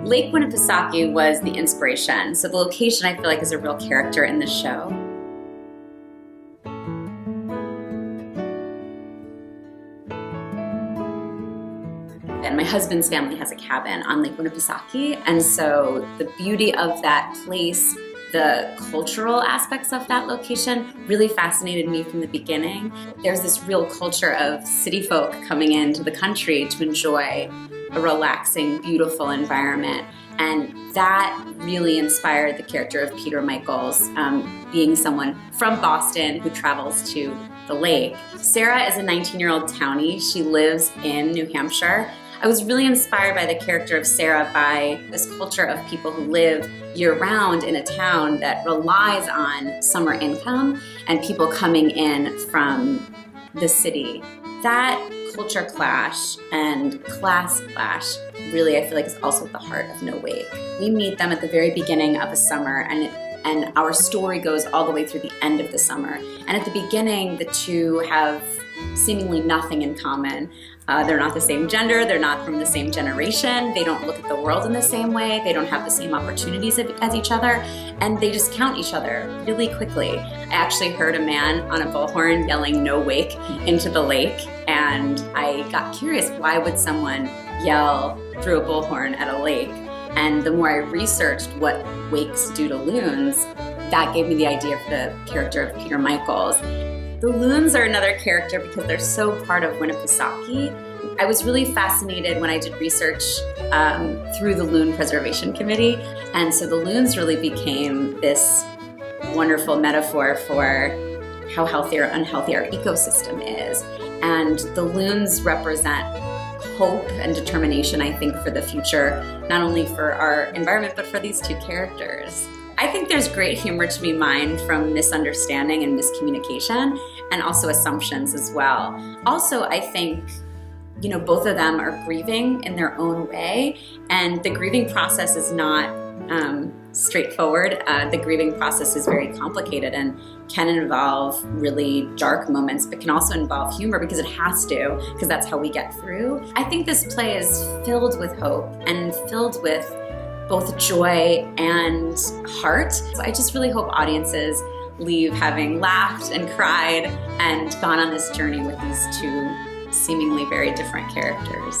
Lake Winnipesaukee was the inspiration. So the location, I feel like, is a real character in the show. And my husband's family has a cabin on Lake Winnipesaukee, and so the beauty of that place, the cultural aspects of that location really fascinated me from the beginning. There's this real culture of city folk coming into the country to enjoy a relaxing, beautiful environment. And that really inspired the character of Peter Michaels, being someone from Boston who travels to the lake. Sarah is a 19-year-old townie. She lives in New Hampshire. I was really inspired by the character of Sarah by this culture of people who live year-round in a town that relies on summer income and people coming in from the city. That culture clash and class clash really, I feel like, is also at the heart of No Wake. We meet them at the very beginning of a summer, and our story goes all the way through the end of the summer. And at the beginning, the two have seemingly nothing in common. They're not the same gender, they're not from the same generation, they don't look at the world in the same way, they don't have the same opportunities as each other, and they just count each other really quickly. I actually heard a man on a bullhorn yelling "No wake" into the lake, and I got curious, why would someone yell through a bullhorn at a lake? And the more I researched what wakes do to loons, that gave me the idea for the character of Peter Michaels. The loons are another character because they're so part of Winnipesaukee. I was really fascinated when I did research through the Loon Preservation Committee, and so the loons really became this wonderful metaphor for how healthy or unhealthy our ecosystem is. And the loons represent hope and determination, I think, for the future, not only for our environment, but for these two characters. I think there's great humor to be mined from misunderstanding and miscommunication, and also assumptions as well. Also, I think, both of them are grieving in their own way, and the grieving process is not straightforward. The grieving process is very complicated and can involve really dark moments, but can also involve humor because it has to, because that's how we get through. I think this play is filled with hope and filled with both joy and heart. So I just really hope audiences leave having laughed and cried and gone on this journey with these two seemingly very different characters.